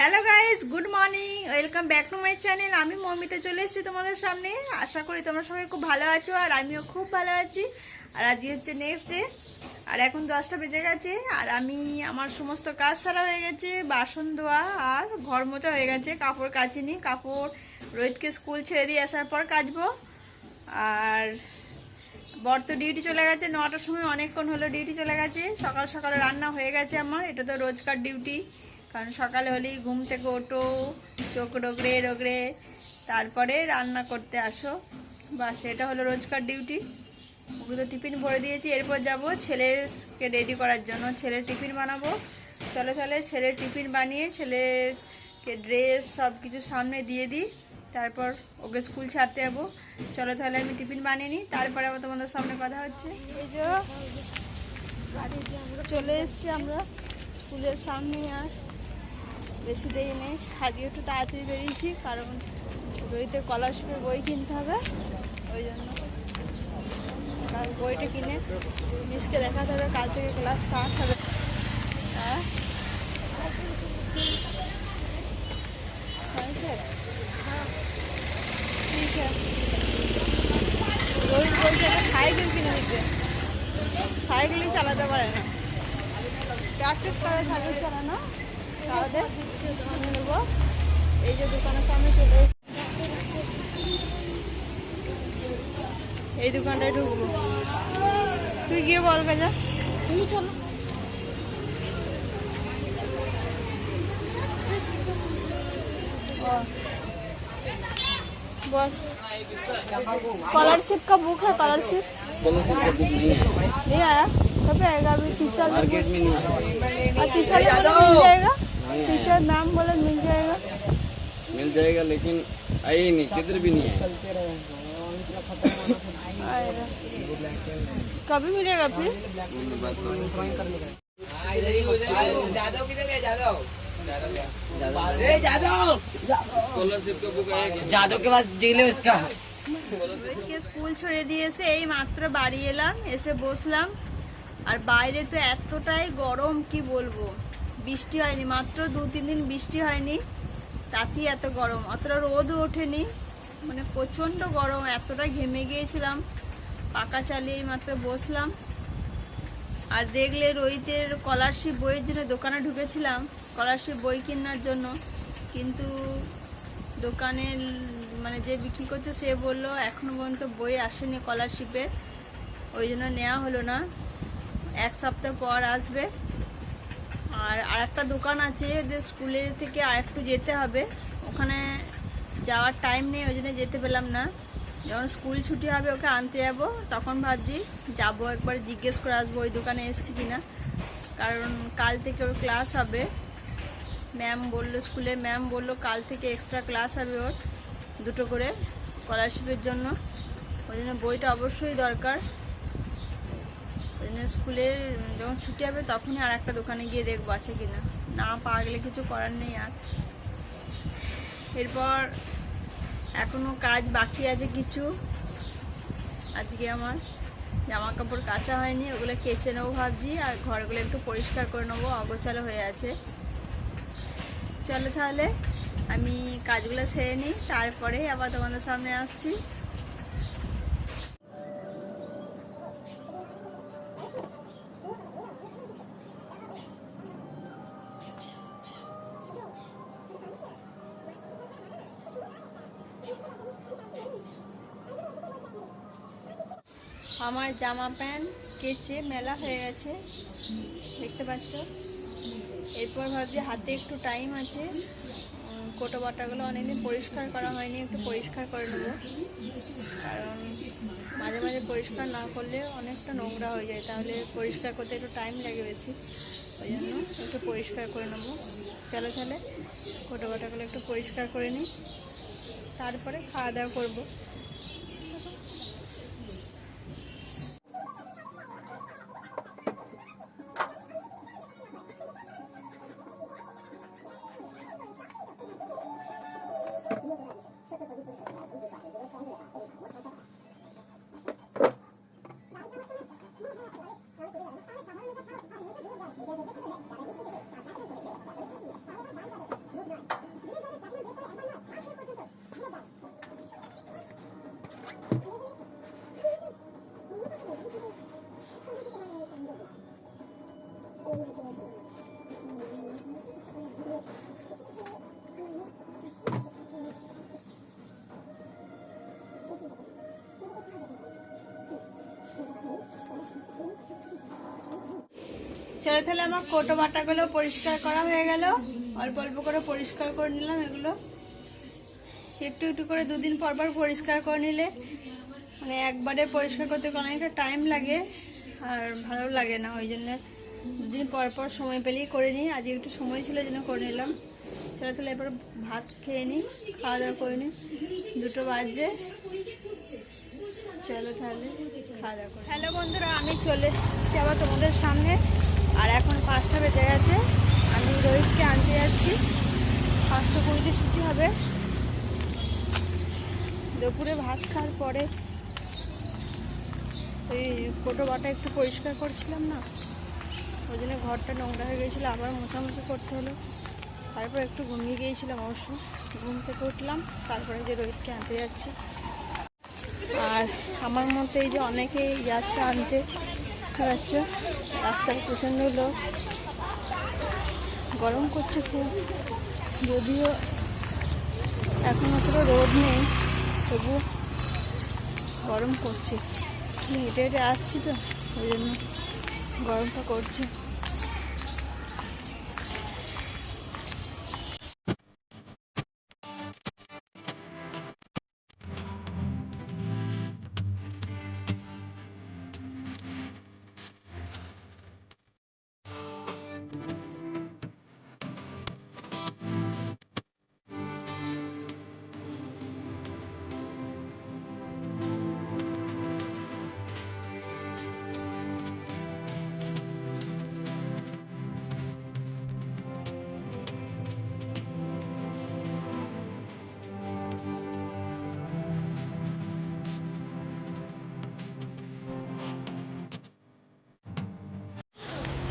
Hello guys, good morning, welcome back to my channel. আমি মমিতা চলে এসেছি তোমাদের সামনে। আশা করি তোমরা সবাই খুব ভালো আছো, আর আমিও খুব ভালো আছি। আর আজকে হচ্ছে নেক্সট ডে, আর এখন 10টা বেজে গেছে। আর আমি আমার সমস্ত কাজ সারা হয়ে গেছে, বাসন ধোয়া আর ঘর মোছা হয়ে গেছে। কাপড় কাচিনি, কাপড় রোহিতকে স্কুল ছেড়ে দিয়ে আসার পর কাচবো। আর বর তো ডিউটি চলে গেছে 9টার সময়, অনেকক্ষণ হলো ডিউটি চলে গেছে। সকাল সকালে রান্না হয়ে গেছে আমার, এটা তো রোজকার ডিউটি। কারণ সকালে হলেই ঘুম থেকে ওঠো, চোখ রগড়ে রগড়ে তারপরে রান্না করতে আসো, বা সেটা হলো রোজকার ডিউটি। ওকে তো টিফিন ভরে দিয়েছি, এরপর যাব ছেলেকে রেডি করার জন্য, ছেলের টিফিন বানাবো। চলো তাহলে ছেলের টিফিন বানিয়ে ছেলেকে ড্রেস সব কিছু সামনে দিয়ে দিই, তারপর ওকে স্কুল ছাড়তে যাবো। চলো তাহলে আমি টিফিন বানিয়ে নিই, তারপরে আবার তোমাদের সামনে কথা হচ্ছে। এই যে চলে এসছি আমরা স্কুলের সামনে, আর বেশি দেরি নেই। আজকে একটু তাড়াতাড়ি বেরিয়েছি, কারণ রোহিতের স্কলারশিপের বই কিনতে হবে, ওই জন্য। কারণ বইটা কিনে মিসকে দেখাতে হবে, কাল থেকে ক্লাস স্টার্ট হবে। হ্যাঁ, ঠিক আছে। রোহিত বলছে একটা সাইকেল কিনে দিতে, সাইকেলই চালাতে পারে না, প্র্যাকটিস করে সাইকেল চালানো। তাহলে কিনে নেবো। এই যে দোকানের সামনে চলে এসেছি, এই দোকানটায় ঢুকবো। তুই গিয়ে বল যা, তুমি চলো। बोल स्कॉलरशिप का बुक है, स्कॉलरशिप नहीं आया, कब आएगा? अभी टीचर मार्केट में नहीं है। और टीचर ने बोला मिल जाएगा, टीचर मैम बोले मिल जाएगा, लेकिन आई नहीं, किधर भी नहीं है। आएगा। कभी मिलेगा फिर? स्कॉलरशिप का बुक आएगा जादव के पास डील है उसका। স্কুল ছেড়ে দিয়ে এসে এই মাত্র বাড়ি এলাম, এসে বসলাম। আর বাইরে তো এতটাই গরম, কি বলবো। বৃষ্টি হয়নি, মাত্র 2-3 দিন বৃষ্টি হয়নি, তাতেই এত গরম। অতটা রোদও ওঠেনি, মানে প্রচণ্ড গরম, এতটা ঘেমে গিয়েছিলাম। পাকা চালিয়ে মাত্র বসলাম। আর দেখলে রোহিতের স্কলারশিপ বইয়ের জন্য দোকানে ঢুকেছিলাম, স্কলারশিপ বই কেনার জন্য। কিন্তু দোকানের মানে যে বিক্রি করছে সে বললো এখনও পর্যন্ত বই আসেনি স্কলারশিপের, ওই জন্য নেওয়া হলো না, 1 সপ্তাহ পর আসবে। আর আরেকটা দোকান আছে যে স্কুলের থেকে আরেকটু যেতে হবে, ওখানে যাওয়ার টাইম নেই, ওই জন্য যেতে পেলাম না। যখন স্কুল ছুটি হবে ওকে আনতে যাবো, তখন ভাবছি যাবো, একবার জিজ্ঞেস করে আসবো ওই দোকানে এসছি কিনা। কারণ কাল থেকে ওর ক্লাস হবে, ম্যাম বললো, স্কুলের ম্যাম বললো কাল থেকে এক্সট্রা ক্লাস হবে ওর 2টো করে স্কলারশিপের জন্য। ওই জন্য বইটা অবশ্যই দরকার। ওই জন্য স্কুলের যখন ছুটি হবে তখনই আর একটা দোকানে গিয়ে দেখবো আছে কিনা, না পাওয়া গেলে কিছু করার নেই। আর এরপর এখনও কাজ বাকি আছে কিছু। আজকে আমার জামা কাপড় কাচা হয়নি, ওগুলো কেচে নেবো ভাবছি, আর ঘরগুলো একটু পরিষ্কার করে নেবো, অগোছালো হয়ে আছে। চলো তাহলে আমি কাজগুলো সেরে নিই, তারপরে আবার তোমাদের সামনে আসছি। আমার জামা প্যান্ট কেচে মেলা হয়ে গেছে, দেখতে পাচ্ছ। এরপর ভাবছি হাতে একটু টাইম আছে, কোটো বাটাগুলো অনেকদিন পরিষ্কার করা হয়নি, একটু পরিষ্কার করে নেবো। কারণ মাঝে মাঝে পরিষ্কার না করলে অনেকটা নোংরা হয়ে যায়, তাহলে পরিষ্কার করতে একটু টাইম লাগে বেশি, ওই জন্য একটু পরিষ্কার করে নেবো। চলো তাহলে কোটো বাটাগুলো একটু পরিষ্কার করে নিই, তারপরে খাওয়া দাওয়া করবো। চলো তাহলে আমার কোটো বাটাগুলো পরিষ্কার করা হয়ে গেল। অল্প অল্প করে পরিষ্কার করে নিলাম। এগুলো একটু একটু করে দুদিন পর পর পরিষ্কার করে নিলে মানে একবারে পরিষ্কার করতে অনেকটা টাইম লাগে আর ভালো লাগে না, ওই জন্য দুদিন পর পর সময় পেলেই করে নিই। আজকে একটু সময় ছিল জন্য করে নিলাম। চলো তাহলে এবার ভাত খেয়ে নিই, খাওয়া দাওয়া করে নিই, 2টো বাজে। চলো তাহলে খাওয়া দাওয়া করি। হ্যালো বন্ধুরা, আমি চলে এসেছি আবার তোমাদের সামনে। আর এখন 5টা বেজে গেছে। আমি রোহিতকে আনতে যাচ্ছি, 5:20 ছুটি হবে। দুপুরে ভাত খাওয়ার পরে ওই কোটো বাটা একটু পরিষ্কার করছিলাম না, ওই জন্য ঘরটা নোংরা হয়ে গিয়েছিলো, আবার মোছামুছি করতে হলো। তারপর একটু ঘুমিয়ে গিয়েছিলাম, অবশ্য ঘুম থেকে উঠলাম। তারপরে যে রোহিতকে আনতে যাচ্ছি। আর আমার মতো এই যে অনেকেই যাচ্ছে আনতে, যাচ্ছে রাস্তায় প্রচণ্ড লোক, গরম করছে খুব। যদিও এখন অত রোদ নেই, তবু গরম করছে। হেঁটে হেঁটে আসছি তো, ওই জন্য গরমটা করছে।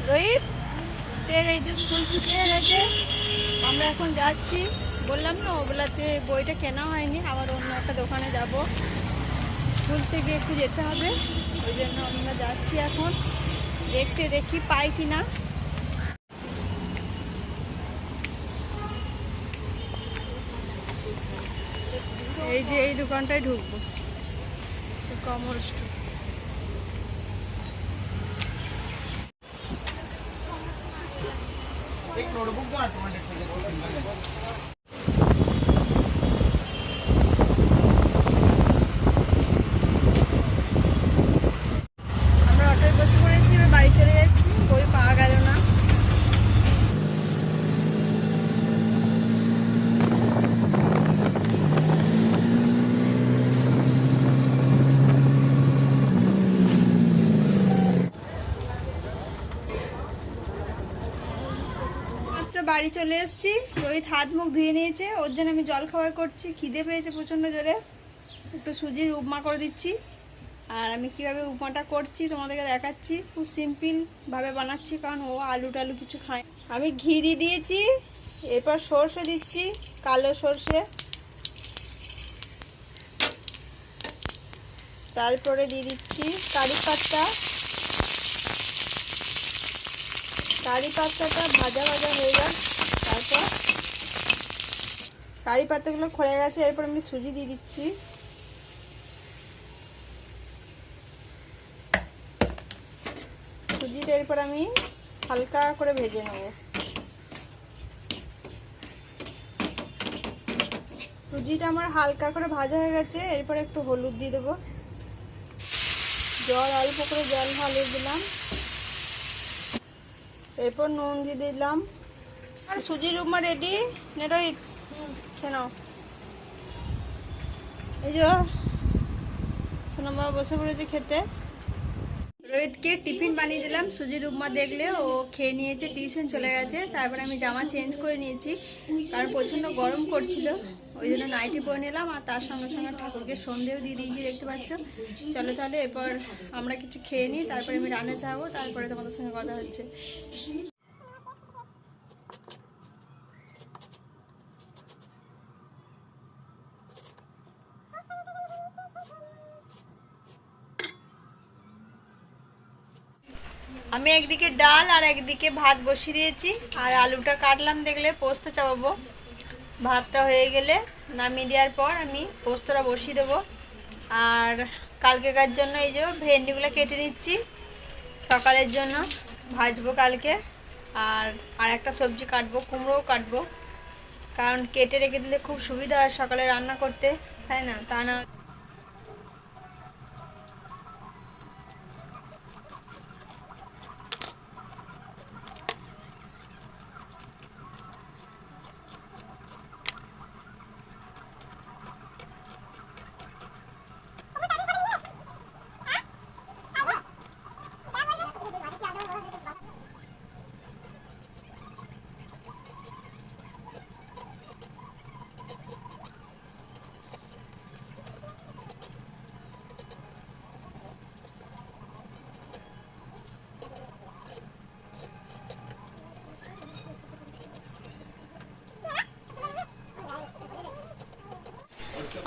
রোহিত, এই যে স্কুল ছুটি হয়ে গেছে, আমরা এখন যাচ্ছি। বললাম না ওবেলাতে বইটা কেনা হয়নি, আবার অন্য একটা দোকানে যাব। স্কুল থেকে একটু যেতে হবে, ওই জন্য আমরা যাচ্ছি এখন। দেখি পাই কি না। এই যে এই দোকানটায় ঢুকবো, কমল স্টোর। एक नोटबुक दो ऑटोमेटिक আমরা অটোয় বসে পড়েছি, এবার বাড়ি চলে যাচ্ছি। বই পাওয়া গেল না। বাড়ি চলে এসেছি। রোহিত হাত মুখ ধুয়ে নিয়েছে, ওর জন্য আমি জল খাবার করছি। খিদে পেয়েছে প্রচণ্ড জোরে, একটু সুজির উপমা করে দিচ্ছি। আর আমি কিভাবে উপমাটা করছি তোমাদেরকে দেখাচ্ছি। খুব সিম্পলভাবে বানাচ্ছি, কারণ ও আলু টালু কিছু খায়। আমি ঘি দিয়ে দিয়েছি, এরপর সর্ষে দিচ্ছি, কালো সর্ষে। তারপরে দিয়ে দিচ্ছি কারি পাতা। কারি পাতাটা ভাজা ভাজা হয়ে যাক। তারপর কারি পাতাগুলো খড়ে গেছে, এরপর আমি সুজি দিয়ে দিচ্ছি। সুজিটা এরপর আমি হালকা করে ভেজে নেব। সুজিটা আমার হালকা করে ভাজা হয়ে গেছে, এরপর একটু হলুদ দিয়ে দেবো। জল অল্প করে জল ঢালিয়ে দিলাম, এরপর নুন দিয়ে দিলাম। আর সুজির উপমা রেডি। রোহিত শোনো, এই যে সোনা বাবা বসে পড়েছে খেতে। রোহিতকে টিফিন বানিয়ে দিলাম সুজির উপমা। দেখলে ও খেয়ে নিয়েছে, টিউশন চলে গেছে। তারপরে আমি জামা চেঞ্জ করে নিয়েছি, কারণ প্রচণ্ড গরম করছিল, ওই জন্য নাইটি পরে নিলাম। আর তার সঙ্গে সঙ্গে ঠাকুরকে সন্ধেও দিয়ে দিয়েছি, দেখতে পাচ্ছ। চলো তাহলে এরপর আমরা কিছু খেয়ে নিই, তারপরে আমি রান্না চাবো, তারপরে তোমাদের সঙ্গে কথা হচ্ছে। আমি একদিকে ডাল আর একদিকে ভাত বসিয়ে দিয়েছি, আর আলুটা কাটলাম দেখলে পোস্ত চাপাবো। ভাতটা হয়ে গেলে নামিয়ে দেওয়ার পর আমি পোস্তটা বসিয়ে দেবো। আর কালকেকার জন্য এই যে ভেন্ডিগুলো কেটে নিচ্ছি সকালের জন্য। ভাজবো কালকে। আর আর একটা সবজি কাটবো, কুমড়োও কাটবো, কারণ কেটে রেখে দিলে খুব সুবিধা হয় সকালে রান্না করতে, তাই না? তা না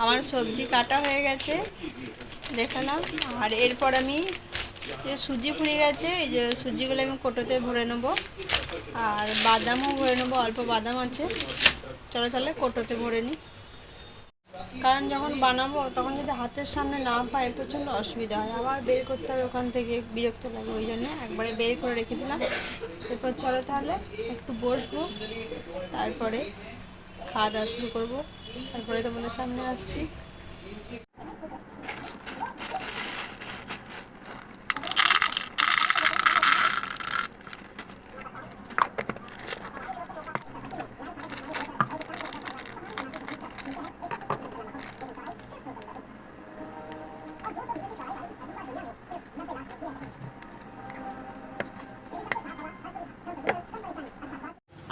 আমার সবজি কাটা হয়ে গেছে, দেখালাম। আর এরপর আমি যে সুজি ফুরিয়ে গেছে, এই যে সুজিগুলো আমি কোটোতে ভরে নেবো, আর বাদামও ভরে নেবো, অল্প বাদাম আছে। চলো তাহলে কোটোতে ভরে নিই, কারণ যখন বানাবো তখন যদি হাতের সামনে না পাই প্রচণ্ড অসুবিধা হয়, আবার বের করতে হবে ওখান থেকে, বিরক্ত লাগে। ওই জন্য একবারে বের করে রেখে দিলাম। এরপর চলো তাহলে একটু বসবো, তারপরে খাওয়া দাওয়া শুরু করবো, তারপরে তোমাদের সামনে আসছি।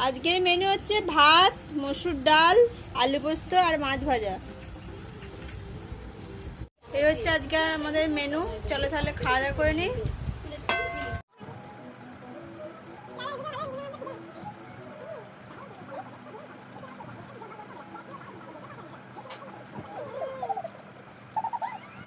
আজকের মেনু হচ্ছে ভাত, মসুর ডাল, আলু পোস্ত আর মাছ ভাজা। এই হচ্ছে আজকে আমাদের মেনু। চলো তাহলে খাওয়া দাওয়া করে নিই।